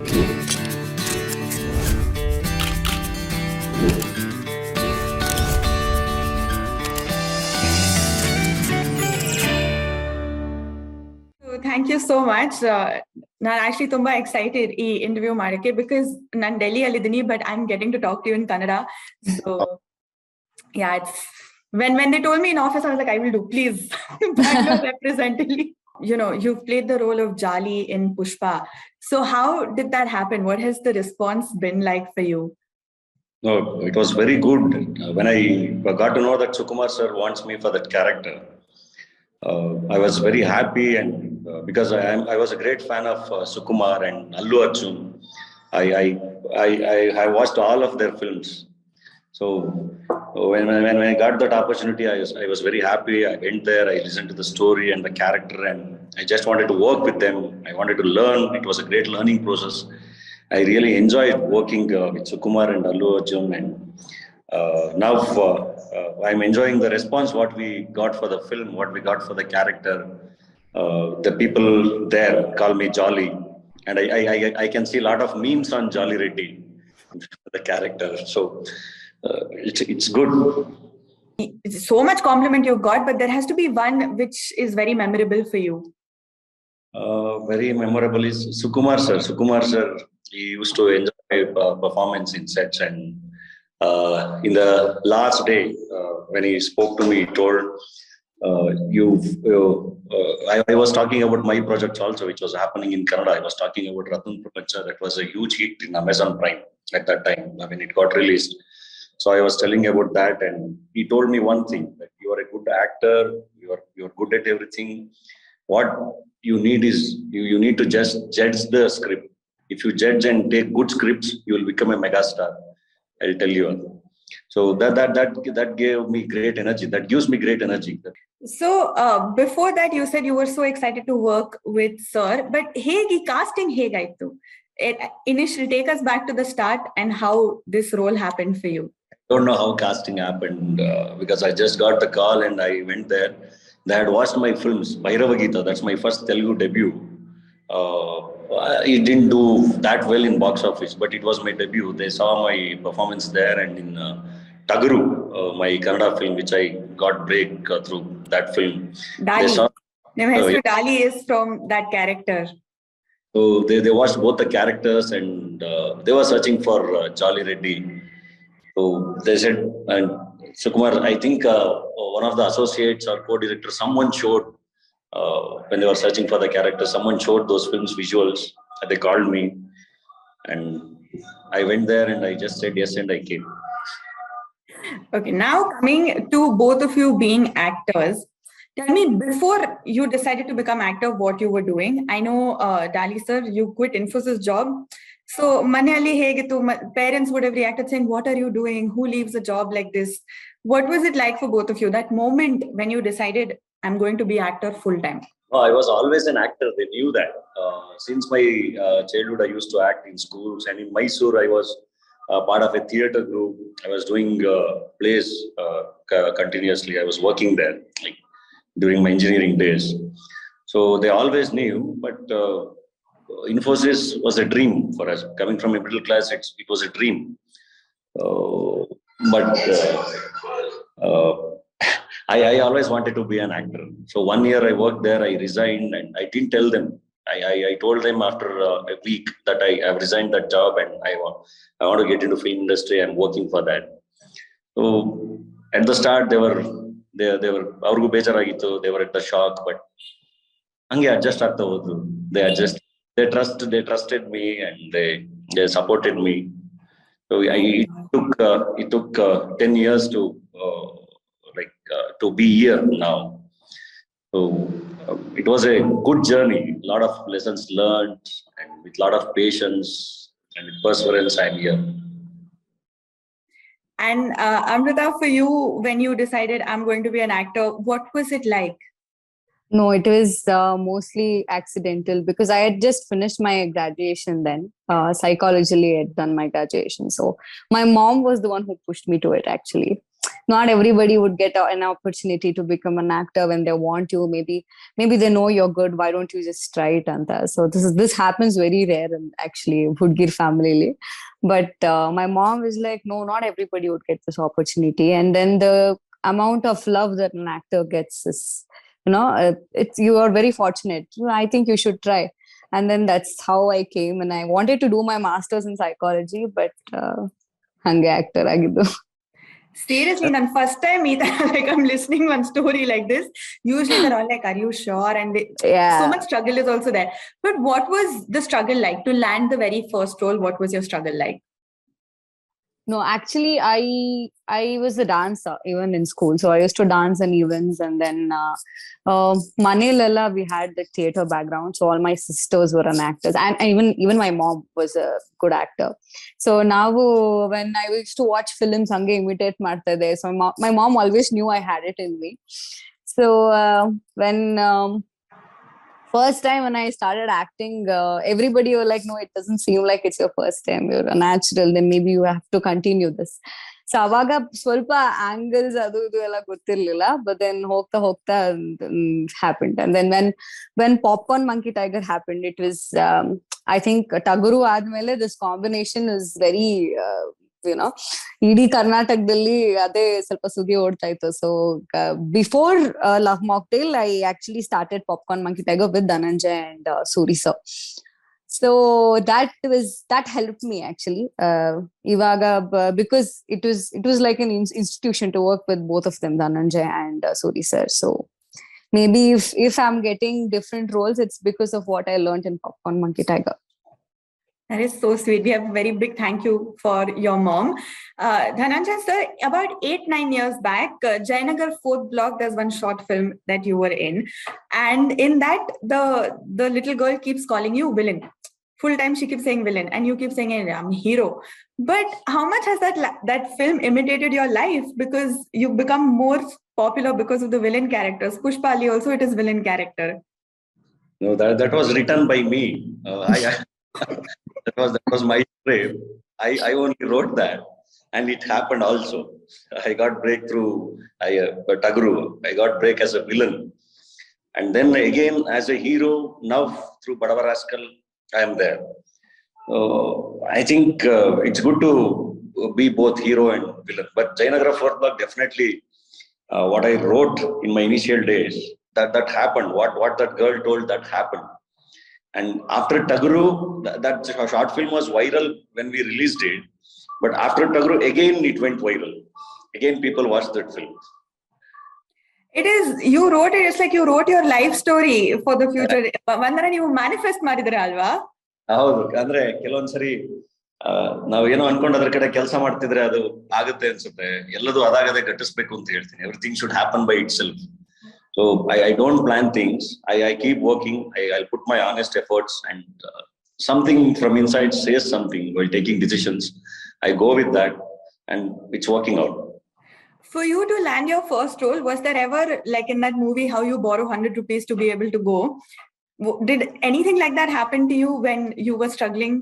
Thank you so much. ನಾನು actually ತುಂಬಾ excited ಈ interview ಮಾಡಕ್ಕೆ because ನಾನು Delhi ಅಲ್ಲಿದ್ದೀನಿ but I'm getting to talk to you in Kannada. So yeah, it's when they told me in office I was like, I will do, please. Bangalore representatively. You know, you've played the role of Jaali in Pushpa. So how did that happen? What has the response been like for you? No, it was very good. When I got to know that Sukumar sir wants me for that character, I was very happy, and because I was a great fan of Sukumar and Allu Arjun. I watched all of their films. So when I got that opportunity, I was very happy. I went there, I listened to the story and the character, and I just wanted to work with them. I wanted to learn. It was a great learning process. I really enjoyed working with Sukumar and Allu Arjun, and now I'm enjoying the response what we got for the film, what we got for the character. The people there call me Jaali, and I can see a lot of memes on Jaali Reddy, the character. So it's good. It's so much compliment you've got, but there has to be one which is very memorable for you. Very memorable is Sukumar sir. Sukumar sir, he used to enjoy my performance in sets, and in the last day when he spoke to me, he told I was talking about my projects also, which was happening in Kannada. I was talking about Ratun Prapancha. That was a huge hit in Amazon Prime at that time when it got released. So I was telling about that, and he told me one thing, that you are a good actor, you're good at everything. What you need is you need to just judge the script. If you judge and take good scripts, you will become a megastar. I'll tell you. So that gave me great energy. That gives me great energy. So before that, you said you were so excited to work with Sir, but hegi casting hegaitu? Initially, take us back to the start and how this role happened for you. I don't know how casting happened because I just got the call and I went there. They had watched my films, Bhairava Geeta. That's my first Telugu debut. It didn't do that well in box office, but it was my debut. They saw my performance there, and in Tagaru, my Kannada film, which I got break through that film. Daali. Daali is from that character. So they watched both the characters, and they were searching for Jaali Reddy. So they said, and Sukumar, I think one of the associates or co-director, someone showed, when they were searching for the character, someone showed those films visuals. They called me, and I went there and I just said yes, and I came. Okay, now coming to both of you being actors, tell me, before you decided to become actor, what you were doing. I know, Daali sir, you quit Infosys job. So manali hegitu, parents would have reacted saying, what are you doing? Who leaves a job like this? What was it like for both of you, that moment when you decided, I'm going to be actor full time? Oh, I was always an actor. They knew that. Since my childhood, I used to act in schools, and in Mysore, I was part of a theatre group. I was doing plays continuously. I was working there, like during my engineering days. So they always knew, but Infosys was a dream for us. Coming from a middle class, it was a dream. But I always wanted to be an actor. So 1 year I worked there, I resigned, and I didn't tell them. I told them after a week that I have resigned that job, and I want to get into film industry. I'm working for that. So at the start they were ಅವ್ರಿಗೂ ಬೇಜಾರಾಗಿತ್ತು. They were at the shock, but ಹಂಗೆ adjust ಆಗ್ತಾ ಹೋದ್ರು. They trusted me, and they supported me. So it took 10 years to be here now. So it was a good journey, a lot of lessons learned, and with a lot of patience and with perseverance, I'm here. And Amrutha, for you, when you decided I'm going to be an actor, what was it like? No, it was mostly accidental because I had just finished my graduation then. Psychologically, I had done my graduation. So my mom was the one who pushed me to it, actually. not everybody would get an opportunity to become an actor when they want to. Maybe they know you're good. Why don't you just try it? And so this happens very rare in actually Hudgir family. But my mom is like, no, not everybody would get this opportunity. And then the amount of love that an actor gets is, you are very fortunate. I think you should try. And then that's how I came, and I wanted to do my master's in psychology, but hange actor ಆಗಿದ್ದು. Seriously, and first time like I'm listening one story like this. Usually they're all like, "Are you sure?" And so much struggle is also there. But what was the struggle like to land the very first role? What was your struggle like? No, actually, I was a dancer even in school. So I used to dance in events, and then Manilala, we had the theater background. So all my sisters were an actors, and even my mom was a good actor. So now when I used to watch films, hange imitate ಮಾಡ್ತಿದ್ದೆ. So my mom always knew I had it in me. So when first time when I started acting, everybody were like, no, it doesn't seem like it's your first time. You're a natural. Then maybe you have to continue this. So ಅವಾಗ ಸ್ವಲ್ಪ angles ಅದು ಇದು ಎಲ್ಲ ಗೊತ್ತಿರ್ಲಿಲ್ಲ. But then ಹೋಗ್ತಾ happened. And then when Popcorn Monkey Tiger happened, it was I think Tagaru ಆದ್ಮೇಲೆ this combination is very ಇಡೀ ಕರ್ನಾಟಕದಲ್ಲಿ ಅದೇ ಸ್ವಲ್ಪ ಸುದ್ದಿ ಓಡ್ತಾ ಇತ್ತು. So before love mocktail I actually started popcorn monkey tiger with Dhananjay and Suri sir. So that helped me actually ivaga because it was like an institution to work with both of them, Dhananjay and Suri sir. So maybe if I'm getting different roles, it's because of what I learned in Popcorn Monkey Tiger. That is so sweet. We have a very big thank you for your mom. Dhananjay sir, about 8-9 years back, Jayanagar 4th Block, there's one short film that you were in. And in that, the little girl keeps calling you villain. Full time she keeps saying villain, and you keep saying I'm hero. But how much has that film imitated your life? Because you've become more popular because of the villain characters. Pushpa also, it is villain character. No, that was written by me. That was my script. I only wrote that, and it happened also. I got breakthrough. Tagaru, I got break as a villain, and then again as a hero. Now through Badava Rascal, I am there. I think it's good to be both hero and villain. But Jayanagar 4th Block, definitely what I wrote in my initial days, that happened. What that girl told, that happened. And after Tagaru, that short film was viral when we released it. But after Tagaru, again it went viral. Again people watched that film. It is, you wrote it, it's like you wrote your life story for the future. Vandana, ನೀವು manifest ಮಾಡಿದ್ರೆ ಅಲ್ವಾ? ಹೌದು, ಅಂದ್ರೆ ಕೆಲವೊಂದ್ಸರಿ ನಾವೇನೋ ಅನ್ಕೊಂಡು ಅದ್ರ ಕಡೆ ಕೆಲಸ ಮಾಡ್ತಿದ್ರೆ ಅದು ಆಗುತ್ತೆ ಅನ್ಸುತ್ತೆ. ಎಲ್ಲದೂ ಅದಾಗದೆ ಘಟಿಸ್ಬೇಕು ಅಂತ ಹೇಳ್ತೀನಿ. Everything should happen by itself. So I don't plan things. I keep working. I'll put my honest efforts, and something from inside says something while taking decisions. I go with that, and it's working out. For you to land your first role, was there ever, like in that movie, how you borrow 100 rupees to be able to go? Did anything like that happen to you when you were struggling?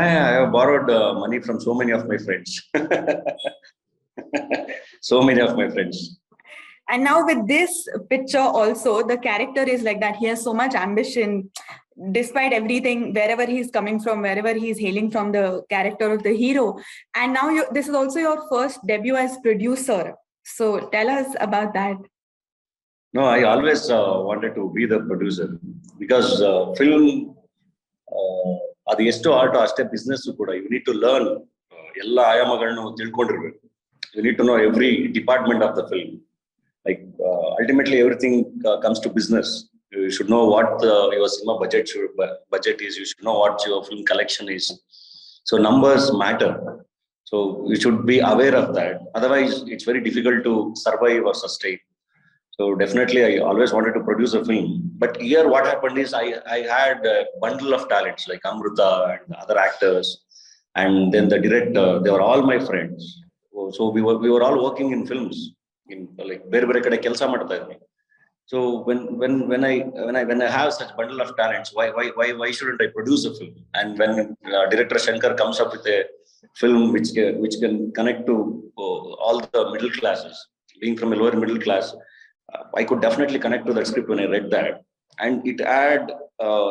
I have borrowed money from so many of my friends. So many of my friends. And now with this picture also, the character is like that. He has so much ambition, despite everything, wherever he's coming from, wherever he's hailing from, the character of the hero. And now this is also your first debut as producer. So tell us about that. No, I always wanted to be the producer, because film, ಅದು ಎಷ್ಟು art ಅಷ್ಟೇ business ಕೂಡ. You need to learn ಎಲ್ಲ ಆಯಾಮಗಳನ್ನು ತಿಳ್ಕೊಂಡಿರ್ಬೇಕು. You need to know every department of the film. Like ultimately everything comes to business. You should know what your cinema budget is. You should know what your film collection is. So numbers matter. So you should be aware of that. Otherwise, it's very difficult to survive or sustain. So definitely, I always wanted to produce a film. But here, what happened is I had a bundle of talents like Amrutha and other actors, and then the director. They were all my friends. So we were all working in films. In like ಬೇರೆ ಕಡೆ ಕೆಲಸ ಮಾಡ್ತಾ ಇದ್ವಿ. So when I have such bundle of talents, why shouldn't I produce a film? And when director Shankar comes up with film which can connect to all the middle classes. Being from a lower middle class, I could definitely connect to that script when I read that, and it had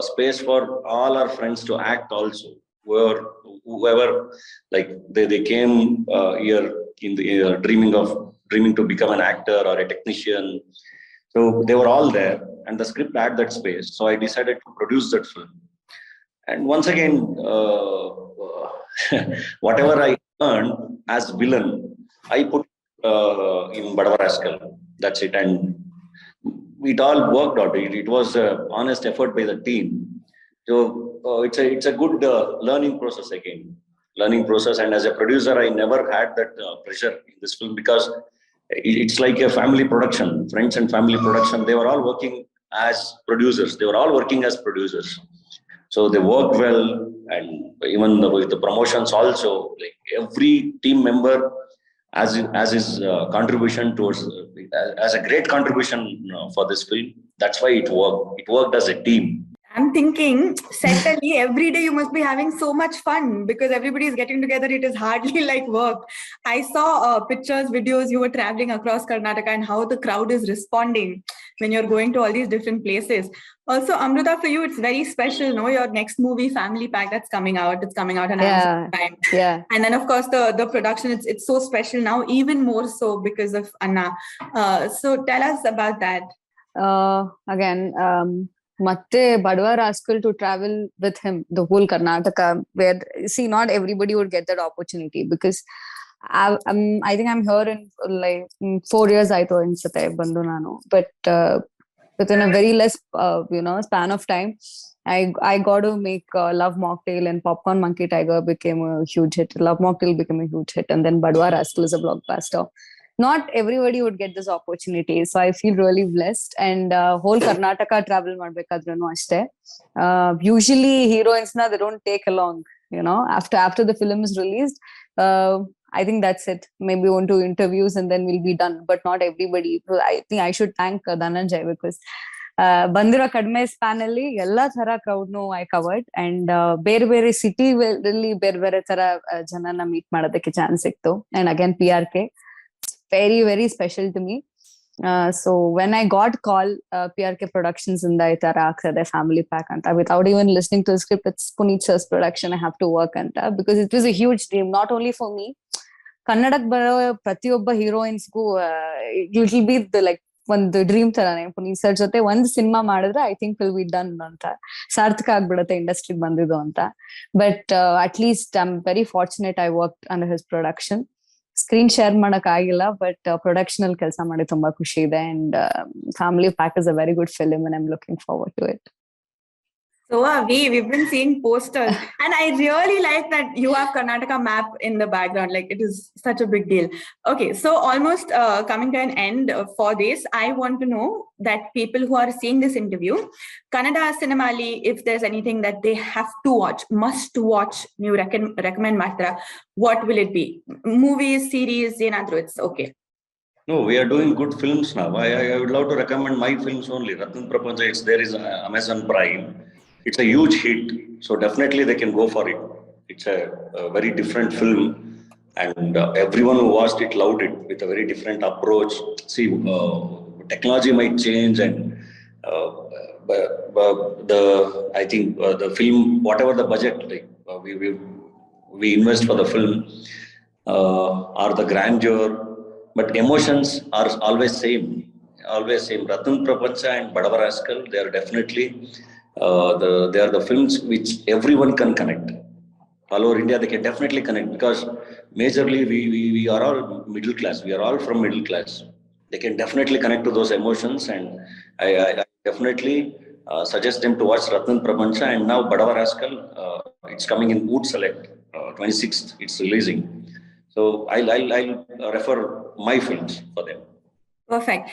space for all our friends to act also. Whoever like they came here in the dreaming to become an actor or a technician. So they were all there, and the script had that space. So I decided to produce that film. And once again, whatever I earned as villain, I put in Badava Rascal. That's it. And it all worked out. It was an honest effort by the team. So it's a good learning process again. Learning process. And as a producer, I never had that pressure in this film because it's like a family production, friends and family production. They were all working as producers. They were all working as producers. So they worked well, and even with the promotions also, like every team member as his contribution towards as a great contribution for this film. That's why it worked. It worked as a team. I'm thinking, certainly every day you must be having so much fun because everybody is getting together. It is hardly like work. I saw pictures, videos, you were traveling across Karnataka and how the crowd is responding when you're going to all these different places. Also, Amrutha, for you, it's very special, no? Your next movie, Family Pack, that's coming out. It's coming out on Amazon Prime. Yeah. And then, of course, the production, it's so special now, even more so because of Anna. So tell us about that. Again, Matte Badava Rascal to travel with him, the whole Karnataka, where, see, not everybody would get that opportunity because I think I'm here in 4 years, I thought, in Satay Bandunano. But within a very less, span of time, I got to make Love Mocktail, and Popcorn Monkey Tiger became a huge hit. Love Mocktail became a huge hit. And then Badava Rascal is a blockbuster. Not everybody would get this opportunity. So I feel really blessed. And whole Karnataka travel madbekadranu ashte. Usually heroines they don't take along, after the film is released. I think that's it. Maybe 1 2 interviews and then we'll be done. But not everybody. I think I should thank Dhananjay because Bandira Kadme span alli ella thara crowd no I covered, and ಬೇರೆ city ಅಲ್ಲಿ ಬೇರೆ ತರ ಜನನ meet ಮಾಡೋದಕ್ಕೆ chance ಸಿಕ್ತು. And again PRK, very very special to me. So when I got call PRK Productions in the Family Pack anta, without even listening to the script, it's Puneet sir's production, I have to work anta, because it was a huge dream, not only for me. Kannadakke baro pratiyobba heroines gu it will be the like ಒಂದು dream ತರಾನೇ. Puneeth sir ಜೊತೆ ಒಂದು cinema ಮಾಡಿದ್ರೆ I think will be done ಅಂತ, ಸಾರ್ಥಕ ಆಗ್ಬಿಡುತ್ತೆ ಇಂಡಸ್ಟ್ರಿಗೆ ಬಂದಿದ್ದು ಅಂತ. But at least I am very fortunate I work under his production. Screen share ಮಾಡಕ್ ಆಗಿಲ್ಲ, ಬಟ್ ಪ್ರೊಡಕ್ಷನ್ ಅಲ್ಲಿ ಕೆಲಸ ಮಾಡಿ ತುಂಬಾ ಖುಷಿ ಇದೆ. And family pack is a very good film and I am looking forward to it. So we've been seeing posters, and I really like that you have Karnataka map in the background. Like, it is such a big deal. Okay, so almost coming to an end for this, I want to know that people who are seeing this interview, Kannada Cinemali, if there's anything that they have to watch, must watch, you recommend Matra, what will it be? Movies, series, yenadru, it's okay. No, we are doing good films now. I would love to recommend my films only. Rattan Prapancha, there is Amazon Prime. It's a huge hit, so definitely they can go for it. It's a very different film, and everyone who watched it loved it with a very different approach. See, technology might change, and I think the film, whatever the budget, like we invest for the film, or the grandeur, but emotions are always same. Rattan Prapancha and Badava Rascal, they are definitely. They are the films which everyone can connect. All over India, they can definitely connect, because majorly we are all middle class. We are all from middle class. They can definitely connect to those emotions, and I definitely suggest them to watch Rattan Prapancha. And now Badava Rascal, it's coming in Voot Select, 26th. It's releasing. So I'll refer my films for them. Perfect.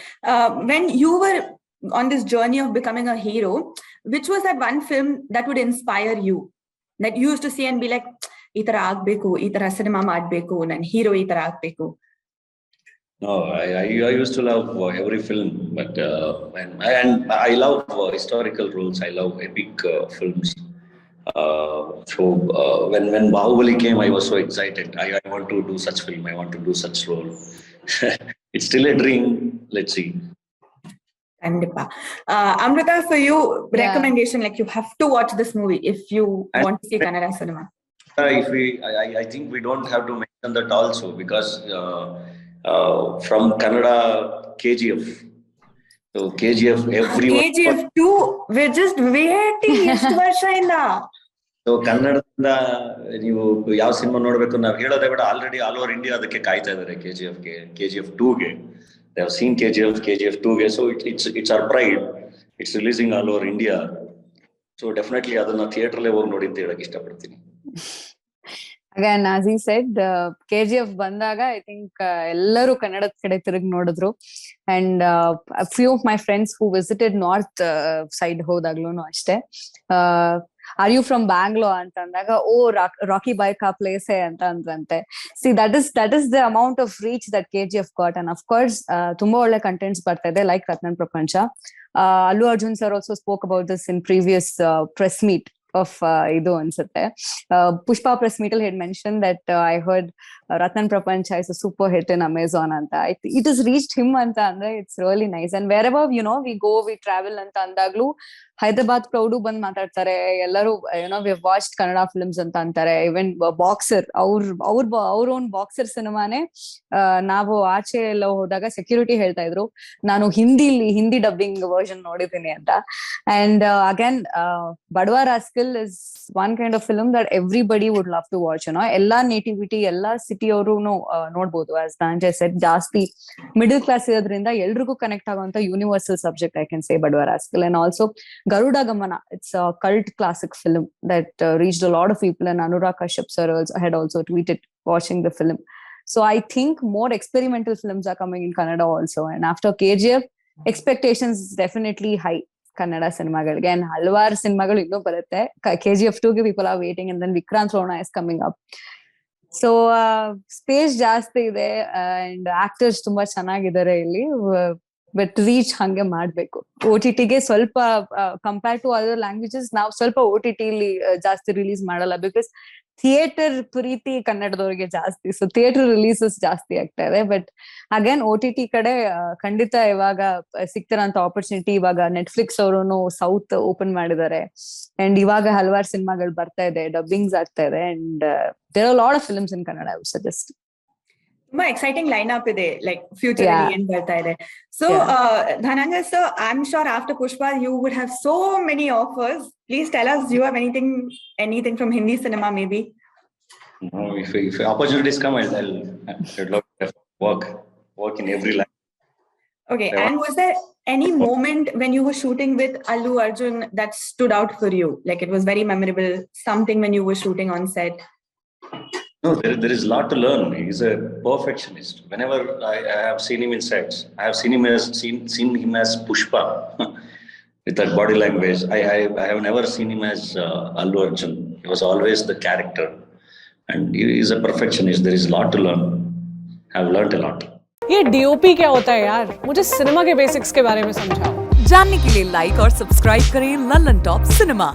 When you were on this journey of becoming a hero, which was that one film that would inspire you, that you used to see and be like, "Ee tara agbeku, ee tara cinema madbeku, nan hero ee tara agbeku"? No, I used to love every film, but and I love historical roles. I love epic films. When Bahubali came, I was so excited. I want to do such film. I want to do such role. It's still a dream. Let's see. Kandipa. Amrutha, for you, Yeah. recommendation, like you have to watch this movie if you want to see Kannada cinema. I think we don't have to mention that also, because from Kannada, KGF. So KGF, everyone. KGF 2, we're just waiting ಎಷ್ಟು ವರ್ಷದಿಂದ. So ಕನ್ನಡದಿಂದ ನೀವು ಯಾವ cinema ನೋಡ್ಬೇಕು ನಾವು ಹೇಳೋದೇ ಬೇಡ, already all over India ಅದಕ್ಕೆ ಕಾಯ್ತಾ ಇದ್ದಾರೆ. KGF 2ಗೆ they have seen KGF 2ಗೆ. So it's our pride. It's releasing all over India. So definitely ಅದನ್ನ ಥಿಯೇಟರ್ಲೇ ಹೋಗಿ ನೋಡಿ ಅಂತ ಹೇಳಕ್ ಇಷ್ಟಪಡ್ತೀನಿ. Again, as he said, KGF ಬಂದಾಗ I think ಎಲ್ಲರೂ ಕನ್ನಡದ ಕಡೆ ತಿರುಗಿ ನೋಡಿದ್ರು. And a few of my friends who visited north side ಹೋದಾಗ್ಲೂ ಅಷ್ಟೇ, are you from Bangalore ಅಂತ ಅಂದಾಗ, ಓ ರಾಕಿ ಬಾಯ್ ಕಾ ಪ್ಲೇಸ್ ಅಂತ ಅಂದ್ರಂತೆ. See that is the amount of reach that KGF got. And of course ತುಂಬಾ ಒಳ್ಳೆ ಕಂಟೆಂಟ್ಸ್ ಬರ್ತಾ ಇದೆ, ಲೈಕ್ ರತ್ನನ್ ಪ್ರಪಂಚ. Allu Arjun sir also spoke about this in previous press meet of ಇದು ಅನ್ಸುತ್ತೆ Pushpa press meet had mentioned that I heard Ratnan Prapancha is a super hit in Amazon anta. It has reached him anta andre. It's really nice. And wherever we go, we travel anta andaglu Hyderabad crowd ಬಂದ್ ಮಾತಾಡ್ತಾರೆ ಎಲ್ಲರೂ. We have watched Kannada films anta ಅಂತಾರೆ. Even boxer ಅವ್ರ own boxer ಸಿನಿಮಾನೇ ನಾವು ಆಚೆ ಎಲ್ಲ ಹೋದಾಗ security ಹೇಳ್ತಾ ಇದ್ರು, ನಾನು ಹಿಂದಿ ಡಬ್ಬಿಂಗ್ ವರ್ಷನ್ ನೋಡಿದ್ದೀನಿ ಅಂತ. And again, Badava Rascal is one kind of film that everybody would love to watch. Ella nativity, ella city ಅವರು ನೋಡ್ಬೋದು. As Dhananjay said, ಜಾಸ್ತಿ ಮಿಡಲ್ ಕ್ಲಾಸ್ ಇರೋದ್ರಿಂದ ಎಲ್ರಿಗೂ ಕನೆಕ್ಟ್ ಆಗುವಂತ universal subject I can say Badava Rascal. And also Garuda Gamana, it's a cult classic film that reached a lot of people, and Anurag Kashyap sir had also tweeted watching the film. So I think more experimental films are coming in Kannada also. And after KGF, expectations definitely high. Kannada ಸಿನಿಮಾಗಳಿಗೆ and ಹಲವಾರು ಸಿನಿಮಾಗಳು ಇನ್ನೂ ಬರುತ್ತೆ. KGF 2ಗೆ people are waiting, and then Vikrant Rona is coming up. So space ಜಾಸ್ತಿ ಇದೆ and actors ತುಂಬಾ ಚೆನ್ನಾಗಿದ್ದಾರೆ ಇಲ್ಲಿ. ಬಟ್ ರೀಚ್ ಹಂಗೆ ಮಾಡ್ಬೇಕು. OTTಗೆ ಸ್ವಲ್ಪ ಕಂಪೇರ್ ಟು ಅದರ್ ಲ್ಯಾಂಗ್ವೇಜಸ್ ನಾವು ಸ್ವಲ್ಪ OTTಲಿ ಜಾಸ್ತಿ ರಿಲೀಸ್ ಮಾಡಲ್ಲ, ಬಿಕಾಸ್ ಥಿಯೇಟರ್ ಪ್ರೀತಿ ಕನ್ನಡದವ್ರಿಗೆ ಜಾಸ್ತಿ. ಸೊ ಥಿಯೇಟರ್ ರಿಲೀಸಸ್ ಜಾಸ್ತಿ ಆಗ್ತಾ ಇದೆ. ಬಟ್ ಅಗೇನ್ OTT ಕಡೆ ಖಂಡಿತ ಇವಾಗ ಸಿಗ್ತಿರೋಂತ ಆಪರ್ಚುನಿಟಿ. ಇವಾಗ ನೆಟ್ಫ್ಲಿಕ್ಸ್ ಅವರು ಸೌತ್ ಓಪನ್ ಮಾಡಿದ್ದಾರೆ, ಅಂಡ್ ಇವಾಗ ಹಲವಾರು ಸಿನಿಮಾಗಳು ಬರ್ತಾ ಇದೆ, ಡಬ್ಬಿಂಗ್ಸ್ ಆಗ್ತಾ ಇದೆ, and there are lot of films in Kannada. I would suggest. ತುಂಬಾ ಎಕ್ಸೈಟಿಂಗ್ ಲೈನ್ ಅಪ್ ಇದೆ, ಲೈಕ್ ಫ್ಯೂಚರ್ ಅಲ್ಲಿ ಏನ್ ಬರ್ತಾ ಇದೆ. So Dhananjay sir, I'm sure after Pushpa you would have so many offers. Please tell us, do you have anything from Hindi cinema maybe? No, if opportunities come, I'd love to work in every line. Okay, and was there any moment when you were shooting with Allu Arjun that stood out for you, like it was very memorable, something when you were shooting on set? No, there is a lot to learn. He's a perfectionist. Whenever I have seen him in sets, I have seen him as Pushpa with that body language. I have never seen him as Allu Arjun. He was always the character, and he is a perfectionist. There is a lot to learn. I have learned a lot. ये DOP क्या होता है यार? मुझे cinema के basics के बारे में समझाओ. जानने के लिए लाइक और सब्सक्राइब करें लल्लनटॉप सिनेमा.